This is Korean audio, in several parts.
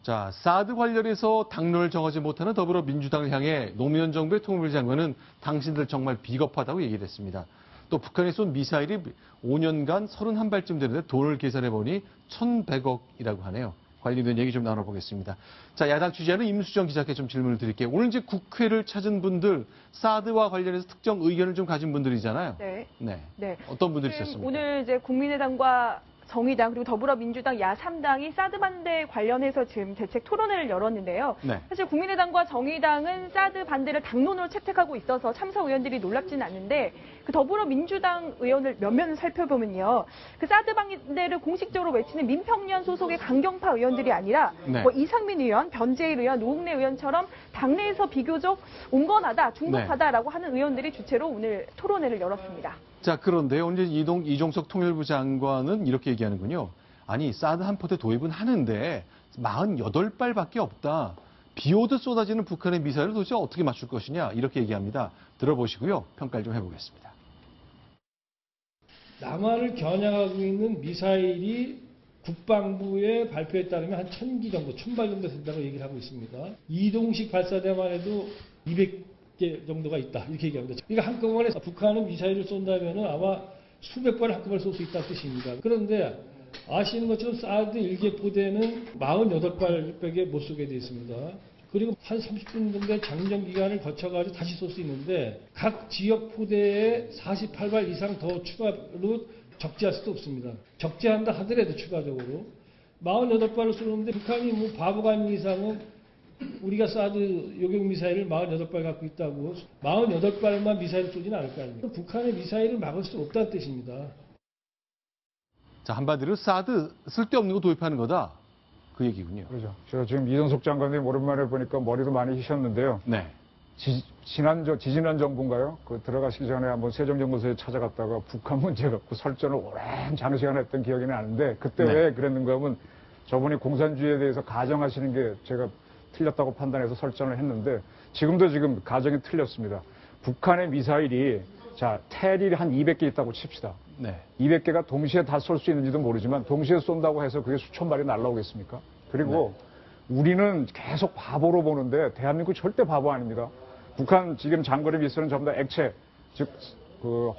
자, 사드 관련해서 당론을 정하지 못하는 더불어민주당을 향해 노무현 정부의 통일부 장관은 당신들 정말 비겁하다고 얘기를 했습니다. 또 북한이 쏜 미사일이 5년간 31발쯤 되는데 돈을 계산해보니 1,100억이라고 하네요. 관련된 얘기 좀 나눠보겠습니다. 자, 야당 취재하는 임수정 기자께 좀 질문을 드릴게요. 오늘 이제 국회를 찾은 분들, 사드와 관련해서 특정 의견을 좀 가진 분들이잖아요. 네. 어떤 분들이 있었습니까? 오늘 이제 국민의당과 정의당 그리고 더불어민주당 야3당이 사드 반대 관련해서 지금 대책 토론회를 열었는데요. 네. 사실 국민의당과 정의당은 사드 반대를 당론으로 채택하고 있어서 참석 의원들이 놀랍지는 않는데 그 더불어민주당 의원을 몇 면을 살펴보면요. 그 사드 반대를 공식적으로 외치는 민평련 소속의 강경파 의원들이 아니라 네. 뭐 이상민 의원, 변재일 의원, 노웅래 의원처럼 당내에서 비교적 온건하다, 중도하다라고 하는 의원들이 주체로 오늘 토론회를 열었습니다. 자, 그런데요. 오늘 이종석 통일부 장관은 이렇게 얘기하는군요. 아니, 사드 한 포대 도입은 하는데 48발밖에 없다. 비 오듯 쏟아지는 북한의 미사일을 도대체 어떻게 맞출 것이냐. 이렇게 얘기합니다. 들어보시고요. 평가를 좀 해보겠습니다. 남한을 겨냥하고 있는 미사일이 국방부의 발표에 따르면 한 1,000기 정도, 1,000발 정도 된다고 얘기를 하고 있습니다. 이동식 발사대만 해도 200개 정도가 있다. 이렇게 얘기합니다. 그러니까 한꺼번에 북한은 미사일을 쏜다면 아마 수백 발을 한꺼번에 쏠 수 있다는 뜻입니다. 그런데 아시는 것처럼 사드 1개 포대는 48발밖에 못 쏘게 되어 있습니다. 그리고 한 30분 정도의 장전 기간을 거쳐가지고 다시 쏠 수 있는데 각 지역 포대에 48발 이상 더 추가로 적재할 수도 없습니다. 적재한다 하더라도 추가적으로 48발을 쏘는데 북한이 뭐 바보가 아닌 이상은 우리가 사드 요격 미사일을 48발 갖고 있다고 48발만 미사일 쏘지는 않을 거 아닙니까? 북한의 미사일을 막을 수 없다는 뜻입니다. 자, 한마디로 사드 쓸데없는 거 도입하는 거다. 그 얘기군요. 그렇죠. 제가 지금 이종석 장관님 오랜만에 보니까 머리도 많이 휘셨는데요. 네. 지지난 정부인가요? 그 들어가시기 전에 한번 세종연구소에 찾아갔다가 북한 문제 갖고 설전을 오랜 장시간 했던 기억이 나는데 그때 네. 왜 그랬는가 하면 저분이 공산주의에 대해서 가정하시는 게 제가 틀렸다고 판단해서 설전을 했는데 지금도 지금 가정이 틀렸습니다. 북한의 미사일이 자, 테릴이 한 200개 있다고 칩시다. 네. 200개가 동시에 다 쏠 수 있는지도 모르지만 동시에 쏜다고 해서 그게 수천 발이 날라오겠습니까? 그리고 우리는 계속 바보로 보는데 대한민국 절대 바보 아닙니다. 북한 지금 장거리 미사일은 전부 다 액체, 즉 그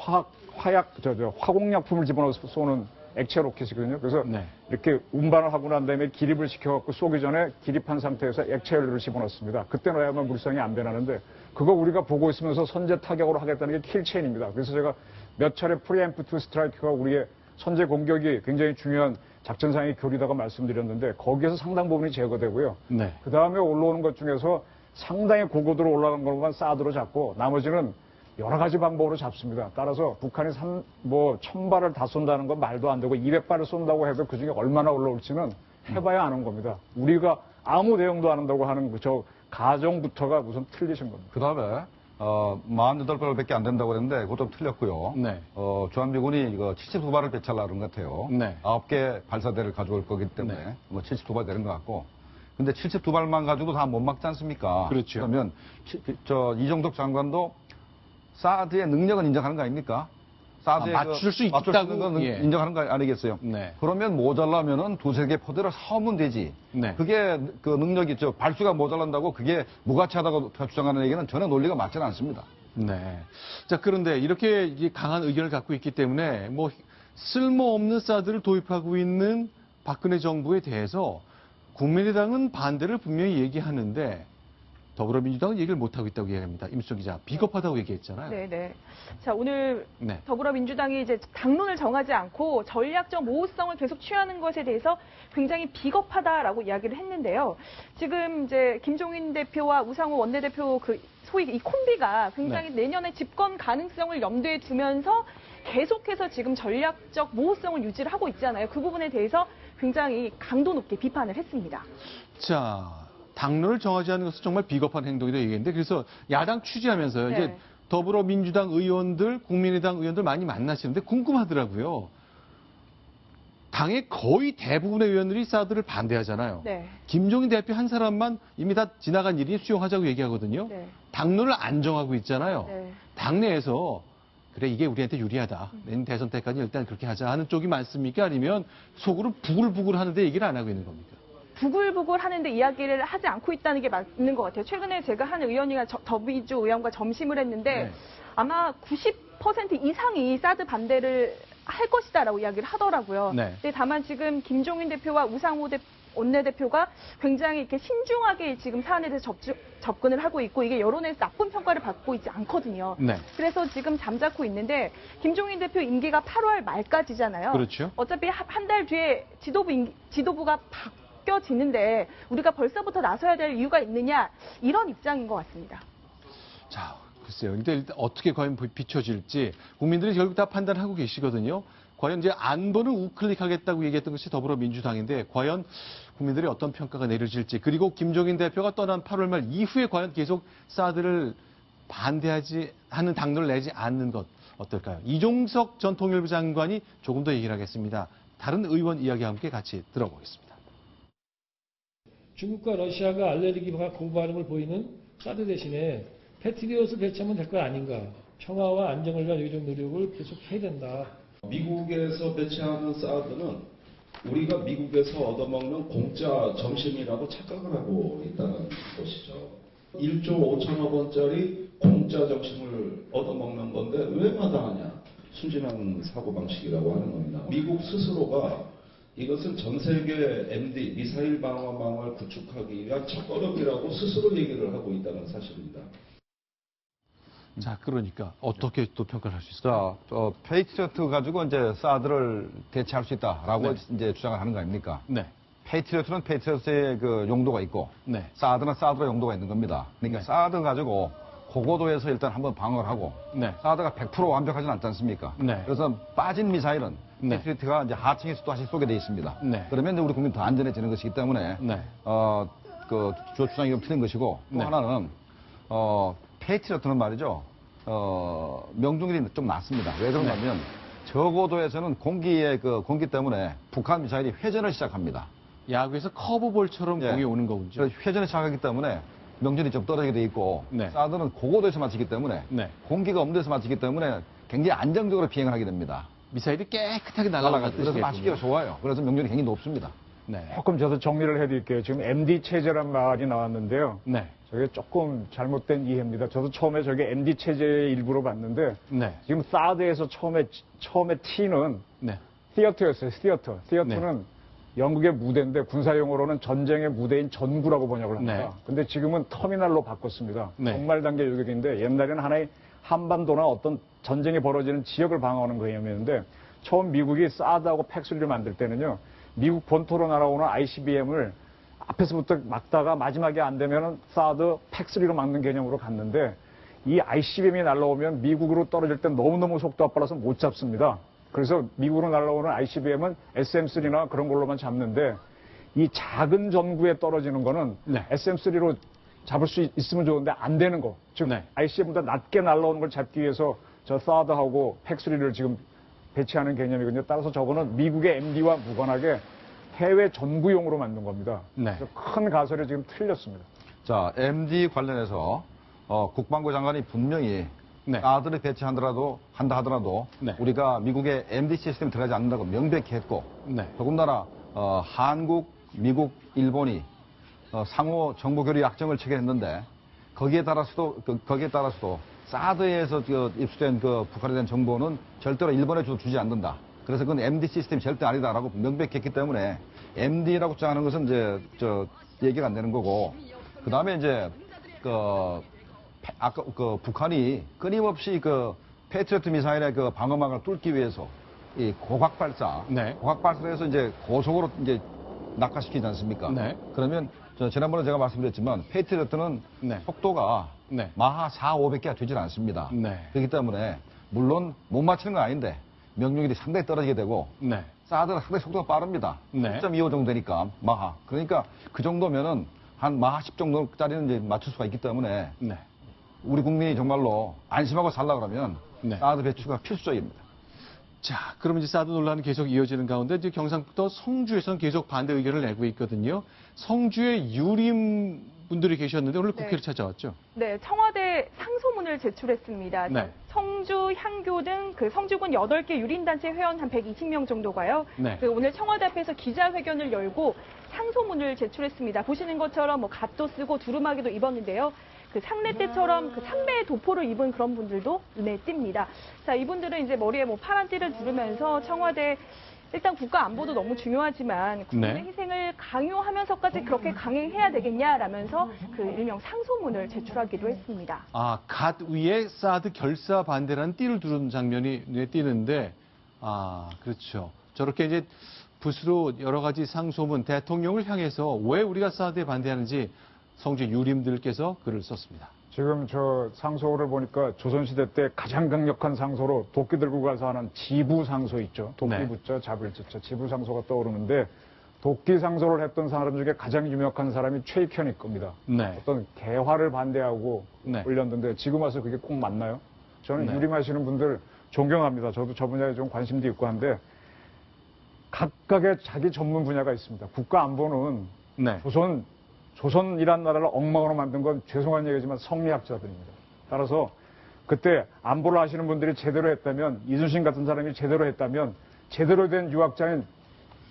화공약품을 집어넣어서 쏘는 액체 로켓이거든요. 그래서 이렇게 운반을 하고 난 다음에 기립을 시켜갖고 쏘기 전에 기립한 상태에서 액체 연료를 집어넣습니다. 그때 넣어야만 물성이 안 변하는데 그거 우리가 보고 있으면서 선제 타격으로 하겠다는 게 킬체인입니다. 그래서 제가 몇 차례 프리엠프트 스트라이크가 우리의 선제 공격이 굉장히 중요한 작전상의 교리다가 말씀드렸는데 거기에서 상당 부분이 제거되고요. 그 다음에 올라오는 것 중에서 상당히 고고도로 올라간 것만 사드로 잡고 나머지는 여러 가지 방법으로 잡습니다. 따라서 북한이 1,000발을 다 쏜다는 건 말도 안 되고 200발을 쏜다고 해도 그중에 얼마나 올라올지는 해봐야 아는 겁니다. 우리가 아무 대응도 안 한다고 하는 저 가정부터가 우선 틀리신 겁니다. 그 다음에 48발밖에 안 된다고 그랬는데 그것도 틀렸고요. 주한미군이 72발을 배치하려는 것 같아요. 9개 발사대를 가져올 거기 때문에 72발 되는 것 같고. 근데 72발만 가지고 다 못 막지 않습니까? 그렇죠. 그러면 이종석 장관도 사드의 능력은 인정하는 거 아닙니까? 사드의 맞출 수 있다고 건 인정하는 거 아니겠어요? 그러면 모자라면은 2-3개 포대를 사오면 되지. 그게 그 능력이 발수가 모자란다고 그게 무가치하다고 주장하는 얘기는 전혀 논리가 맞지는 않습니다. 자, 그런데 이렇게 강한 의견을 갖고 있기 때문에 뭐 쓸모없는 사드를 도입하고 있는 박근혜 정부에 대해서 국민의당은 반대를 분명히 얘기하는데 더불어민주당은 얘기를 못하고 있다고 얘기합니다. 임수정 기자, 비겁하다고 얘기했잖아요. 네네. 자, 오늘 더불어민주당이 이제 당론을 정하지 않고 전략적 모호성을 계속 취하는 것에 대해서 굉장히 비겁하다라고 이야기를 했는데요. 지금 이제 김종인 대표와 우상호 원내대표 소위 이 콤비가 굉장히 내년에 집권 가능성을 염두에 두면서 계속해서 지금 전략적 모호성을 유지를 하고 있잖아요. 그 부분에 대해서 굉장히 강도 높게 비판을 했습니다. 자, 당론을 정하지 않는 것은 정말 비겁한 행동이다 얘기했는데 그래서 야당 취재하면서요. 이제 더불어민주당 의원들, 국민의당 의원들 많이 만나시는데 궁금하더라고요. 당의 거의 대부분의 의원들이 사드를 반대하잖아요. 김종인 대표 한 사람만 이미 다 지나간 일이 수용하자고 얘기하거든요. 당론을 안 정하고 있잖아요. 당내에서 그래 이게 우리한테 유리하다. 내년 대선 때까지 일단 그렇게 하자 하는 쪽이 많습니까? 아니면 속으로 부글부글 하는데 얘기를 안 하고 있는 겁니까? 부글부글 하는데 이야기를 하지 않고 있다는 게 맞는 것 같아요. 최근에 제가 한 의원이가 더비주 의원과 점심을 했는데 아마 90% 이상이 사드 반대를 할 것이다라고 이야기를 하더라고요. 근데 다만 지금 김종인 대표와 우상호 원내대표가 굉장히 이렇게 신중하게 지금 사안에 대해서 접근을 하고 있고 이게 여론에서 나쁜 평가를 받고 있지 않거든요. 그래서 지금 잠자코 있는데 김종인 대표 임기가 8월 말까지잖아요. 그렇죠. 어차피 한 달 뒤에 지도부가 바뀌어지는데 우리가 벌써부터 나서야 될 이유가 있느냐 이런 입장인 것 같습니다. 자, 글쎄요. 근데 일단 어떻게 과연 비춰질지 국민들이 결국 다 판단하고 계시거든요. 과연 이제 안보는 우클릭하겠다고 얘기했던 것이 더불어민주당인데 과연 국민들이 어떤 평가가 내려질지 그리고 김종인 대표가 떠난 8월 말 이후에 과연 계속 사드를 반대하지 하는 당론을 내지 않는 것 어떨까요? 이종석 전 통일부 장관이 조금 더 얘기를 하겠습니다. 다른 의원 이야기와 함께 같이 들어보겠습니다. 중국과 러시아가 알레르기가 고반응을 보이는 사드 대신에 패트리엇을 배치하면 될 거 아닌가. 평화와 안정을 위한 의료 노력을 계속 해야 된다. 미국에서 배치하는 사드는 우리가 미국에서 얻어먹는 공짜 점심이라고 착각을 하고 있다는 것이죠. 1조 5천억 원짜리 공짜 점심을 얻어먹는 건데 왜 마다하냐. 순진한 사고방식이라고 하는 겁니다. 미국 스스로가 이것은 전 세계 MD, 미사일 방어망을 구축하기 위한 첫걸음이라고 스스로 얘기를 하고 있다는 사실입니다. 자, 그러니까 어떻게 또 평가를 할 수 있을까요? 자, 페이트리어트 가지고 이제 사드를 대체할 수 있다라고 이제 주장을 하는 거 아닙니까? 페이트리어트는 페이트리어트의 그 용도가 있고, 사드는 사드의 용도가 있는 겁니다. 그러니까 사드 가지고 고고도에서 일단 한번 방어를 하고, 사드가 100% 완벽하진 않지 않습니까? 그래서 빠진 미사일은 페이트리어트가 이제 하층에서 또 다시 쏘게 돼 있습니다. 그러면 이제 우리 국민 더 안전해지는 것이기 때문에, 그 주장이 좀 틀린 것이고, 또 하나는, 페이트리어트는 말이죠, 명중률이 좀 낮습니다. 왜 그러냐면, 저고도에서는 공기 때문에 북한 미사일이 회전을 시작합니다. 야구에서 커브볼처럼 공이 오는 거군요. 그래서 회전을 시작하기 때문에 명중률이 좀 떨어지게 돼 있고, 사드는 고고도에서 맞추기 때문에, 공기가 없는 데서 맞추기 때문에 굉장히 안정적으로 비행을 하게 됩니다. 미사일이 깨끗하게 날아가는 그래서 맞추기가 좋아요. 그래서 명중률이 굉장히 높습니다. 조금 저도 정리를 해드릴게요. 지금 MD 체제란 말이 나왔는데요. 저게 조금 잘못된 이해입니다. 저도 처음에 저게 MD 체제의 일부로 봤는데 지금 사드에서 처음에 T는 티어터였어요. 티어터는 영국의 무대인데 군사용어로는 전쟁의 무대인 전구라고 번역을 합니다. 근데 지금은 터미널로 바꿨습니다. 종말 단계 요격인데 옛날에는 하나의 한반도나 어떤 전쟁이 벌어지는 지역을 방어하는 개념이었는데 처음 미국이 사드하고 팩3를 만들 때는요. 미국 본토로 날아오는 ICBM을 앞에서부터 막다가 마지막에 안 되면은 사드 팩3로 막는 개념으로 갔는데 이 ICBM이 날아오면 미국으로 떨어질 때 너무너무 속도가 빨라서 못 잡습니다. 그래서 미국으로 날아오는 ICBM은 SM3나 그런 걸로만 잡는데 이 작은 전구에 떨어지는 거는 SM3로 잡을 수 있으면 좋은데 안 되는 거. 즉 ICBM보다 낮게 날아오는 걸 잡기 위해서 저 사드하고 팩3를 지금 배치하는 개념이거든요. 따라서 저거는 미국의 MD와 무관하게 해외 전구용으로 만든 겁니다. 큰 가설이 지금 틀렸습니다. 자, MD 관련해서 국방부 장관이 분명히 사드를 배치한다 하더라도 우리가 미국의 MD 시스템이 들어가지 않는다고 명백히 했고 더군다나 한국, 미국, 일본이 상호 정보교류 약정을 체결했는데 거기에 따라서도 사드에서 입수된 북한에 대한 정보는 절대로 일본에 주지 않는다. 그래서 그건 MD 시스템이 절대 아니다라고 명백히 했기 때문에 MD라고 주장하는 것은 이제 얘기가 안 되는 거고 그 다음에 이제 아까 북한이 끊임없이 패트리어트 미사일의 방어막을 뚫기 위해서 이 고각 발사를 해서 이제 고속으로 이제 낙하시키지 않습니까? 그러면 지난번에 제가 말씀드렸지만 패트리어트는 속도가 마하 4, 500개가 되질 않습니다. 그렇기 때문에 물론 못 맞추는 건 아닌데 명중률이 상당히 떨어지게 되고 사드는 상당히 속도가 빠릅니다. 1.25 정도 되니까 마하. 그러니까 그 정도면은 한 마하 10 정도짜리는 이제 맞출 수가 있기 때문에 우리 국민이 정말로 안심하고 살라 그러면 사드 배치가 필수적입니다. 자, 그럼 이제 사드 논란은 계속 이어지는 가운데 이제 경상북도 성주에서는 계속 반대 의견을 내고 있거든요. 성주의 유림 분들이 계셨는데 오늘 네. 국회를 찾아왔죠. 네, 청와대 상소문을 제출했습니다. 네. 성주, 향교 등 그 성주군 8개 유린단체 회원 한 120명 정도가요. 네. 그 오늘 청와대 앞에서 기자회견을 열고 상소문을 제출했습니다. 보시는 것처럼 뭐 갓도 쓰고 두루마기도 입었는데요. 그 상례 때처럼 그 삼배의 도포를 입은 그런 분들도 눈에 띕니다. 자, 이분들은 이제 머리에 뭐 파란 띠를 두르면서 청와대 일단 국가 안보도 너무 중요하지만 국민의 네. 희생을 강요하면서까지 그렇게 강행해야 되겠냐라면서 그 일명 상소문을 제출하기도 했습니다. 아, 갓 위에 사드 결사 반대라는 띠를 두른 장면이 눈에 띄는데, 아, 그렇죠. 저렇게 이제 붓으로 여러 가지 상소문, 대통령을 향해서 왜 우리가 사드에 반대하는지 성주 유림들께서 글을 썼습니다. 지금 저 상소를 보니까 조선시대 때 가장 강력한 상소로 도끼 들고 가서 하는 지부상소 있죠. 도끼 네. 붙자 잡을 짓자 지부상소가 떠오르는데 도끼 상소를 했던 사람 중에 가장 유명한 사람이 최익현일 겁니다. 네. 어떤 개화를 반대하고 네. 올렸는데 지금 와서 그게 꼭 맞나요? 저는 네. 유림하시는 분들 존경합니다. 저도 저 분야에 좀 관심도 있고 한데 각각의 자기 전문 분야가 있습니다. 국가 안보는 네. 조선이란 나라를 엉망으로 만든 건 죄송한 얘기지만 성리학자들입니다. 따라서 그때 안보를 하시는 분들이 제대로 했다면 이순신 같은 사람이 제대로 했다면 제대로 된 유학자인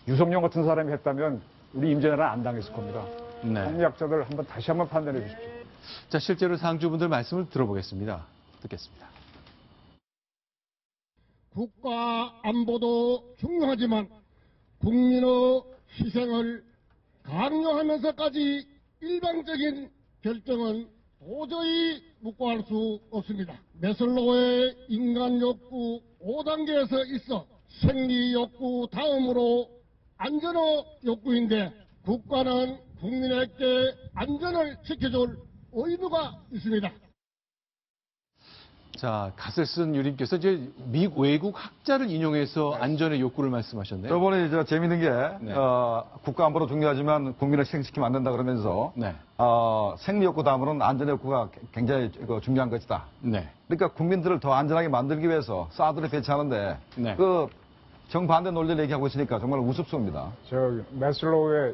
유성룡 같은 사람이 했다면 우리 임진왜란 안 당했을 겁니다. 네. 성리학자들 다시 한번 판단해 주십시오. 자, 실제로 상주분들 말씀을 들어보겠습니다. 듣겠습니다. 국가 안보도 중요하지만 국민의 희생을 강요하면서까지 일방적인 결정은 도저히 묵과할 수 없습니다. 메슬로우의 인간 욕구 5단계에서 있어 생리 욕구 다음으로 안전의 욕구인데 국가는 국민에게 안전을 지켜줄 의무가 있습니다. 자, 갓을 쓴 유림께서 이제 미 외국 학자를 인용해서 안전의 욕구를 말씀하셨네요. 저번에 재밌는 게, 네. 국가 안보도 중요하지만 국민을 희생시키면 안 된다 그러면서, 네. 생리 욕구 다음으로는 안전 욕구가 굉장히 중요한 것이다. 네. 그러니까 국민들을 더 안전하게 만들기 위해서 사드를 배치하는데, 네. 그 정반대 논리를 얘기하고 있으니까 정말 우습습니다. 메슬로우의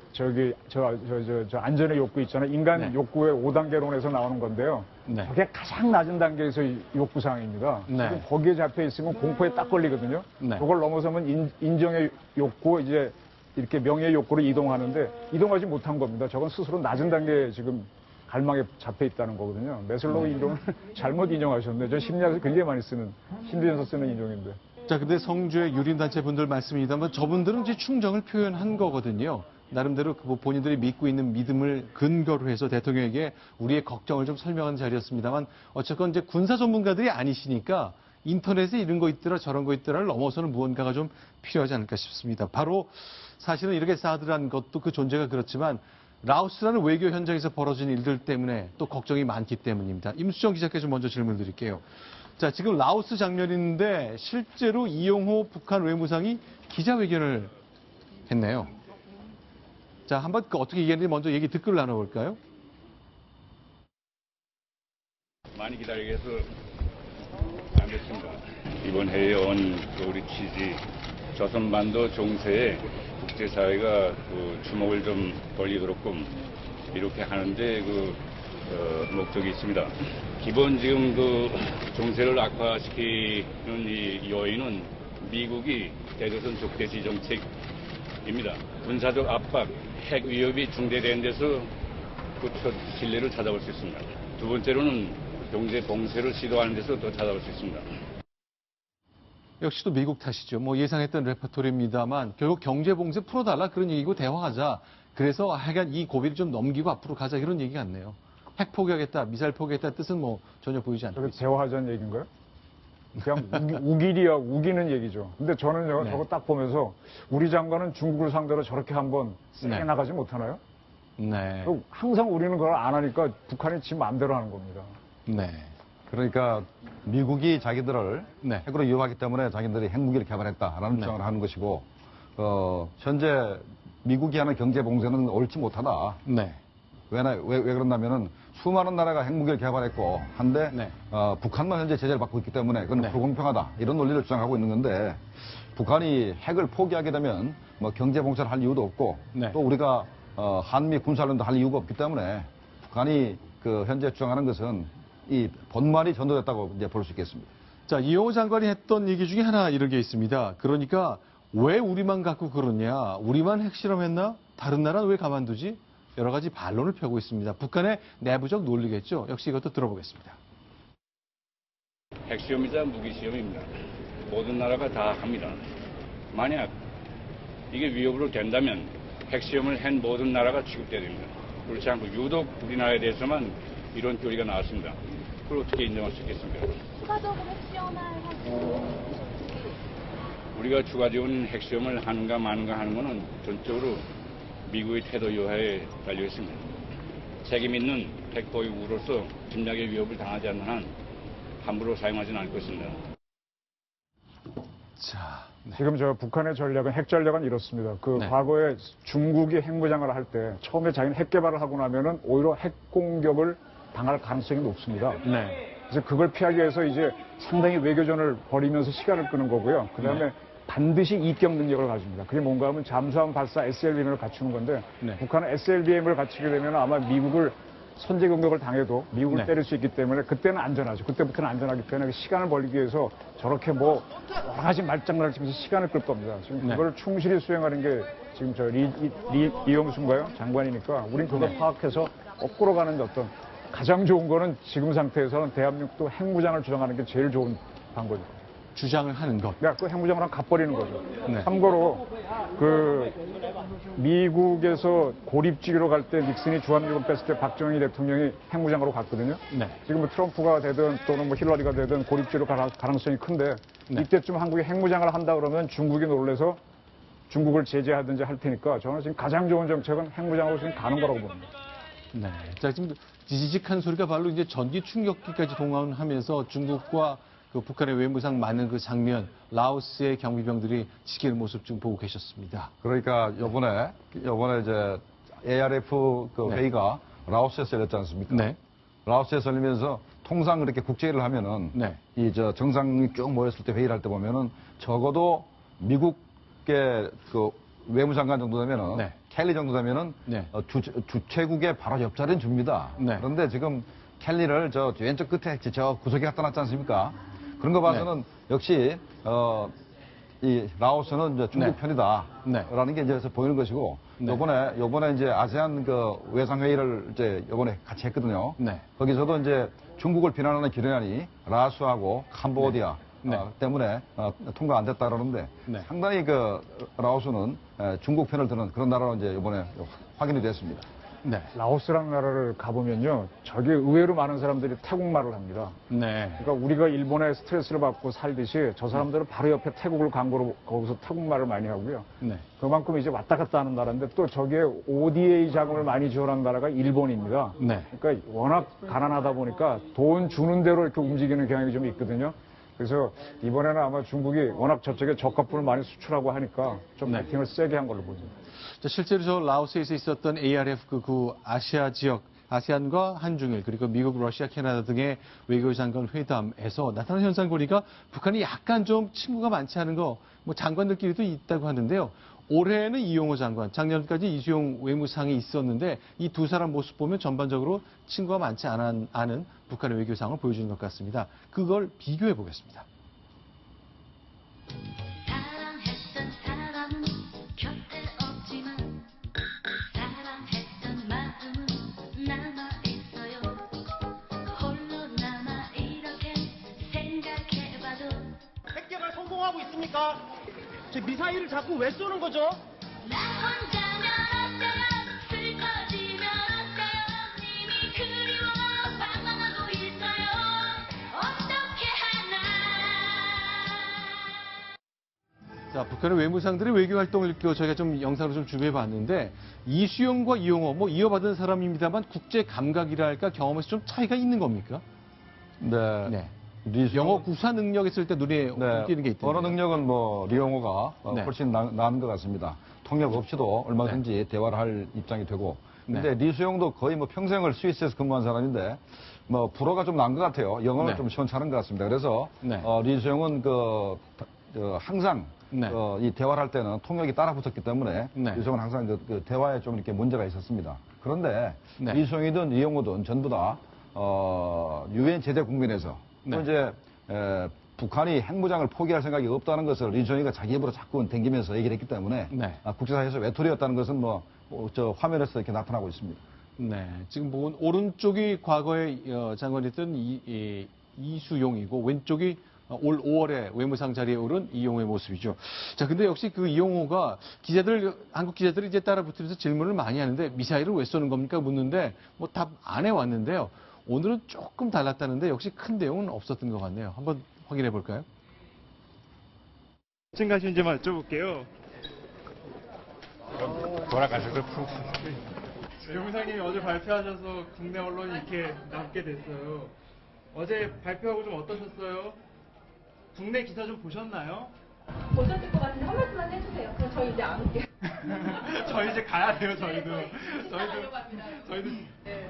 안전의 욕구 있잖아요. 인간 네. 욕구의 5단계론에서 나오는 건데요. 네. 그게 가장 낮은 단계에서의 욕구사항입니다. 네. 지금 거기에 잡혀 있으면 공포에 딱 걸리거든요. 네. 그걸 넘어서면 인정의 욕구, 이제 이렇게 명예의 욕구로 이동하는데 이동하지 못한 겁니다. 저건 스스로 낮은 단계에 지금 갈망에 잡혀 있다는 거거든요. 메슬로우 인종을 잘못 인용하셨네. 저 심리학에서 굉장히 많이 쓰는, 심리에서 쓰는 인종인데. 자, 근데 성주의 유림단체 분들 말씀입니다만 저분들은 이제 충정을 표현한 거거든요. 나름대로 본인들이 믿고 있는 믿음을 근거로 해서 대통령에게 우리의 걱정을 좀 설명하는 자리였습니다만 어쨌건 이제 군사 전문가들이 아니시니까 인터넷에 이런 거 있더라 저런 거 있더라를 넘어서는 무언가가 좀 필요하지 않을까 싶습니다. 바로 사실은 이렇게 사드라는 것도 그 존재가 그렇지만 라오스라는 외교 현장에서 벌어진 일들 때문에 또 걱정이 많기 때문입니다. 임수정 기자께 좀 먼저 질문 드릴게요. 자, 지금 라오스 장면인데 실제로 이용호 북한 외무상이 기자회견을 했네요. 자, 한번 어떻게 얘기했는지 먼저 얘기 댓글을 나눠볼까요? 많이 기다리게 해서 안 됐습니다. 이번 해에 온 우리 취지, 조선반도 정세에 국제사회가 주목을 좀 돌리도록끔 이렇게 하는데 목적이 있습니다. 기본 지금 정세를 악화시키는 이 요인은 미국이 대조선 적대시 정책입니다. 군사적 압박, 핵 위협이 중대된 데서 첫 신뢰를 찾아볼 수 있습니다. 두 번째로는 경제 봉쇄를 시도하는 데서 또 찾아볼 수 있습니다. 역시 또 미국 탓이죠. 뭐 예상했던 레퍼토리입니다만 결국 경제 봉쇄 풀어달라 그런 얘기고 대화하자. 그래서 하여간 이 고비를 좀 넘기고 앞으로 가자 이런 얘기 같네요. 핵 포기하겠다, 미사일 포기하겠다 뜻은 뭐 전혀 보이지 않고 있습니다. 대화하자는 얘기인가요? 그냥 우기는 얘기죠. 근데 저는 네. 저거 딱 보면서 우리 장관은 중국을 상대로 저렇게 한번 세게 네. 나가지 못하나요? 네. 항상 우리는 그걸 안 하니까 북한이 지 마음대로 하는 겁니다. 네. 그러니까 미국이 자기들을 네. 핵으로 위협하기 때문에 자기들이 핵무기를 개발했다라는 네. 주장을 하는 것이고, 현재 미국이 하는 경제 봉쇄는 옳지 못하다. 네. 왜 그런다면은 수많은 나라가 핵무기를 개발했고 한데 네. 북한만 현재 제재를 받고 있기 때문에 그건 네. 불공평하다 이런 논리를 주장하고 있는 건데 북한이 핵을 포기하게 되면 뭐 경제 봉쇄를 할 이유도 없고 네. 또 우리가 한미 군사훈련도 할 이유가 없기 때문에 북한이 그 현재 주장하는 것은 이 본말이 전도됐다고 이제 볼 수 있겠습니다. 자, 이용호 장관이 했던 얘기 중에 하나 이런 게 있습니다. 그러니까 왜 우리만 갖고 그러냐? 우리만 핵실험했나? 다른 나라는 왜 가만두지? 여러 가지 반론을 펴고 있습니다. 북한의 내부적 논리겠죠. 역시 이것도 들어보겠습니다. 핵시험이자 무기시험입니다. 모든 나라가 다 합니다. 만약 이게 위협으로 된다면 핵시험을 한 모든 나라가 취급돼야 됩니다. 그렇지 않고 유독 우리나라에 대해서만 이런 교리가 나왔습니다. 그걸 어떻게 인정할 수 있겠습니까? 추가적으로 핵시험할 우리가 추가적인 핵시험을 하는가 마는가 하는 것은 전적으로 미국의 태도 여하에 달려 있습니다. 책임 있는 핵 보유국으로서 침략의 위협을 당하지 않는 한 함부로 사용하지는 않을 것입니다. 자, 네. 지금 저 북한의 전략은 핵 전략은 이렇습니다. 그 과거에 중국이 핵무장을 할 때 처음에 자기는 핵 개발을 하고 나면은 오히려 핵 공격을 당할 가능성이 높습니다. 그래서 그걸 피하기 위해서 이제 상당히 외교전을 벌이면서 시간을 끄는 거고요. 그다음에 반드시 이격 능력을 가집니다. 그게 뭔가 하면 잠수함 발사 SLBM을 갖추는 건데 북한은 SLBM을 갖추게 되면 아마 미국을 선제 공격을 당해도 미국을 때릴 수 있기 때문에 그때는 안전하죠. 그때부터는 안전하기 때문에 시간을 벌이기 위해서 저렇게 뭐 여러 가지 말장난을 치면서 시간을 끌 겁니다. 지금 그걸 충실히 수행하는 게 지금 저 이영수인가요? 장관이니까 우린 그걸 파악해서 거꾸로 가는 어떤 가장 좋은 거는 지금 상태에서는 대한민국도 핵무장을 주장하는 게 제일 좋은 방법입니다. 주장을 하는 것. 그 핵무장을 하면 갚버리는 거죠. 참고로 그 미국에서 고립주의로 갈 때 닉슨이 주한미군 뺐을 때 박정희 대통령이 핵무장으로 갔거든요. 지금 뭐 트럼프가 되든 또는 뭐 힐러리가 되든 고립주의로 갈 가능성이 큰데 이때쯤 한국이 핵무장을 한다 그러면 중국이 놀래서 중국을 제재하든지 할 테니까 저는 지금 가장 좋은 정책은 핵무장으로 지금 가는 거라고 봅니다. 네. 자, 지금 지지직한 소리가 바로 이제 전기 충격기까지 동원하면서 중국과 그 북한의 외무상 많은 그 장면, 라오스의 경비병들이 지키는 모습 좀 보고 계셨습니다. 그러니까 요번에 이제 ARF 그 회의가 라오스에서 열렸지 않습니까? 라오스에서 열리면서 통상 그렇게 국제회의를 하면은 이 저 정상이 쭉 모였을 때 회의를 할 때 보면은 적어도 미국의 그 외무장관 정도 되면은 켈리 정도 되면은 주최국의 바로 옆자리는 줍니다. 그런데 지금 켈리를 저 왼쪽 끝에 저 구석에 갖다 놨지 않습니까? 그런 거 봐서는 역시 이 라오스는 이제 중국 편이다라는 게 이제 보이는 것이고 요번에 이제 아세안 그 외상회의를 이제 요번에 같이 했거든요. 거기서도 이제 중국을 비난하는 기련안이 라오스하고 캄보디아 때문에 통과 안 됐다 그러는데 상당히 그 라오스는 중국 편을 드는 그런 나라로 이제 이번에 확인이 됐습니다. 라오스라는 나라를 가보면요, 저기 의외로 많은 사람들이 태국말을 합니다. 그러니까 우리가 일본에 스트레스를 받고 살듯이 저 사람들은 바로 옆에 태국을 광고로 거기서 태국말을 많이 하고요. 그만큼 이제 왔다 갔다 하는 나라인데 또 저기에 ODA 자금을 많이 지원하는 나라가 일본입니다. 그러니까 워낙 가난하다 보니까 돈 주는 대로 이렇게 움직이는 경향이 좀 있거든요. 그래서 이번에는 아마 중국이 워낙 저쪽에 저가품을 많이 수출하고 하니까 좀 배팅을 세게 한 걸로 보입니다. 실제로 저 라오스에서 있었던 ARF 그 아시아 지역, 아세안과 한중일 그리고 미국, 러시아, 캐나다 등의 외교장관 회담에서 나타난 현상 보니까 북한이 약간 좀 친구가 많지 않은 거 뭐 장관들끼리도 있다고 하는데요. 올해는 이용호 장관, 작년까지 이수용 외무상이 있었는데 이 두 사람 모습 보면 전반적으로 친구가 많지 않은 북한의 외교상을 보여주는 것 같습니다. 그걸 비교해 보겠습니다. 핵개발 성공하고 있습니까? 저 미사일을 자꾸 왜 쏘는 거죠? 나 혼자면 어때요? 슬퍼지면 어때요? 님이 그리워 방황하고 있어요. 어떻게 하나? 자, 북한의 외무상들의 외교 활동을 저희가 좀 영상으로 좀 준비해 봤는데 이수용과 이용호 뭐 이어받은 사람입니다만 국제 감각이라 할까 경험에서 좀 차이가 있는 겁니까? 영어 구사 능력 있을 때 눈에 띄는 게 있던데. 언어 능력은 뭐 리용호가 훨씬 나은 것 같습니다. 통역 없이도 얼마든지 대화를 할 입장이 되고. 근데 리수용도 거의 뭐 평생을 스위스에서 근무한 사람인데 뭐 불어가 좀 난 것 같아요. 영어는 좀 시원찮은 것 같습니다. 그래서 리수용은 항상 이 대화를 할 때는 통역이 따라 붙었기 때문에 리수용은 항상 그 대화에 좀 이렇게 문제가 있었습니다. 그런데 네. 이송이든 이용호든 전부 다 유엔 제재 국면에서 네. 또 이제 북한이 핵무장을 포기할 생각이 없다는 것을 리종이가 자기 입으로 자꾸 댕기면서 얘기를 했기 때문에 네. 국제사회에서 외톨이였다는 것은 저 화면에서 이렇게 나타나고 있습니다. 네, 지금 보면 오른쪽이 과거에 장관이었던 이수용이고 왼쪽이 올 5월에 외무상 자리에 오른 이용호의 모습이죠. 자, 근데 역시 그 이용호가 한국 기자들이 이제 따라붙으면서 질문을 많이 하는데 미사일을 왜 쏘는 겁니까? 묻는데 뭐 답 안 해왔는데요. 오늘은 조금 달랐다는데 역시 큰 내용은 없었던 것 같네요. 한번 확인해 볼까요? 어떤 가시는지만 여쭤볼게요. 돌아가셔서 외무상님이 어제 발표하셔서 국내 언론이 이렇게 남게 됐어요. 어제 발표하고 좀 어떠셨어요? 국내 기사 좀 보셨나요? 보셨을 것 같은데 한 말씀만 해주세요. 그럼 저희 이제 안 올게요. 저희 이제 가야 돼요, 저희도. 저희도. 네.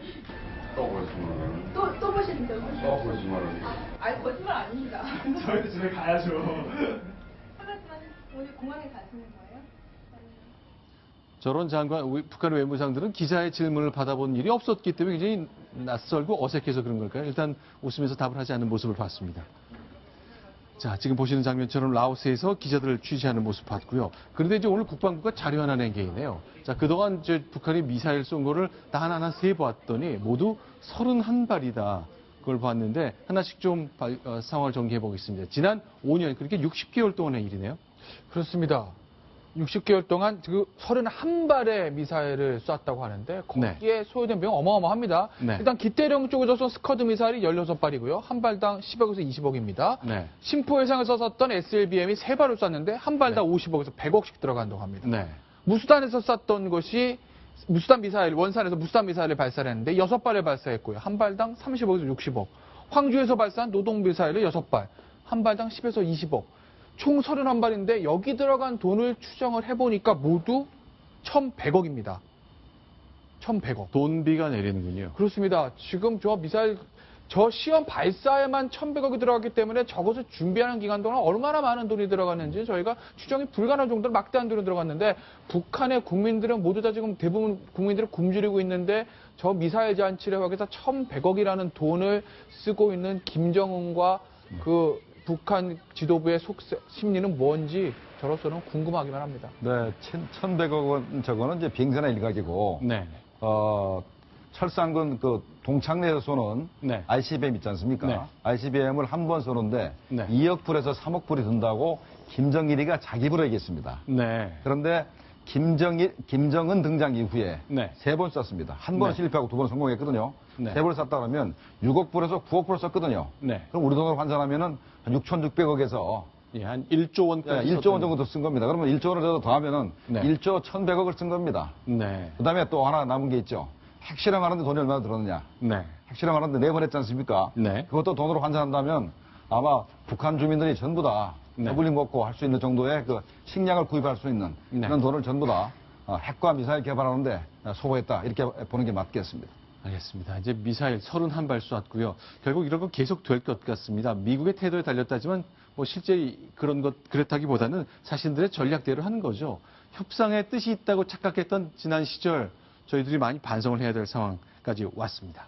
또 거짓말. 또 보시는데요? 또 거짓말. 아니 거짓말 아닙니다. 저희도 집에 가야죠. 한 말씀만 오늘 공항에 가시는 거예요? 저런 장관, 북한 외무상들은 기자의 질문을 받아본 일이 없었기 때문에 굉장히 낯설고 어색해서 그런 걸까요? 일단 웃으면서 답을 하지 않는 모습을 봤습니다. 자, 지금 보시는 장면처럼 라오스에서 기자들을 취재하는 모습 봤고요. 그런데 이제 오늘 국방부가 자료 하나 낸 게 있네요. 자, 그동안 이제 북한이 미사일 쏜 거를 다 하나하나 세보았더니 모두 31발이다. 그걸 봤는데 하나씩 좀 상황을 정리해 보겠습니다. 지난 5년, 그렇게 60개월 동안의 일이네요. 그렇습니다. 60개월 동안 그 31발의 미사일을 쐈다고 하는데 거기에 소요된 비용 어마어마합니다. 네. 일단 기대령 쪽에서 쏜 스커드 미사일이 16발이고요. 한 발당 10억에서 20억입니다. 네. 심포 해상에서 쐈던 SLBM이 3발을 쐈는데 한 발당 50억에서 100억씩 들어간다고 합니다. 네. 무수단에서 쐈던 것이 무수단 미사일, 원산에서 무수단 미사일을 발사했는데 6발을 발사했고요. 한 발당 30억에서 60억. 황주에서 발사한 노동 미사일을 6발, 한 발당 10에서 20억. 총 31발인데 여기 들어간 돈을 추정을 해보니까 모두 1,100억입니다. 1,100억. 돈비가 내리는군요. 그렇습니다. 지금 저 미사일, 저 시험 발사에만 1,100억이 들어갔기 때문에 저것을 준비하는 기간 동안 얼마나 많은 돈이 들어갔는지 저희가 추정이 불가능할 정도로 막대한 돈이 들어갔는데 북한의 국민들은 모두 다 지금 대부분 국민들은 굶주리고 있는데 저 미사일 잔치를 하기 위해서 1,100억이라는 돈을 쓰고 있는 김정은과 그 북한 지도부의 심리는 뭔지 저로서는 궁금하기만 합니다. 네, 1,100억 원 저거는 이제 비행선의 일각이고, 네. 철산군 그 동창내에서 쏘는 네. ICBM 있지 않습니까? 네. ICBM을 한 번 쏘는데 네. 2억 불에서 3억 불이 든다고 김정일이가 자기 입으로 얘기했습니다. 네. 그런데 김정은 등장 이후에 네. 3번 쐈습니다. 한 번 네. 실패하고 2번 성공했거든요. 네. 3번을 쐈다 그러면 6억 불에서 9억 불을 썼거든요. 네. 그럼 우리 돈으로 환산하면은 한 6,600억에서 예, 한 1조 원까지. 1조 원 정도 쓴 겁니다. 그러면 1조 원을 더하면은 네. 1조 1,100억을 쓴 겁니다. 네. 그 다음에 또 하나 남은 게 있죠. 핵실험하는데 돈이 얼마나 들었느냐. 네. 핵실험하는데 4번 했지 않습니까? 네. 그것도 돈으로 환산한다면 아마 북한 주민들이 전부 다 배불리 먹고 할 수 있는 정도의 그 식량을 구입할 수 있는 그런 돈을 전부 다 핵과 미사일 개발하는데 소모했다. 이렇게 보는 게 맞겠습니다. 알겠습니다. 이제 미사일 31발 쐈고요. 결국 이런 건 계속 될 것 같습니다. 미국의 태도에 달렸다지만 뭐 실제 그렇다기보다는 자신들의 전략대로 하는 거죠. 협상에 뜻이 있다고 착각했던 지난 시절 저희들이 많이 반성을 해야 될 상황까지 왔습니다.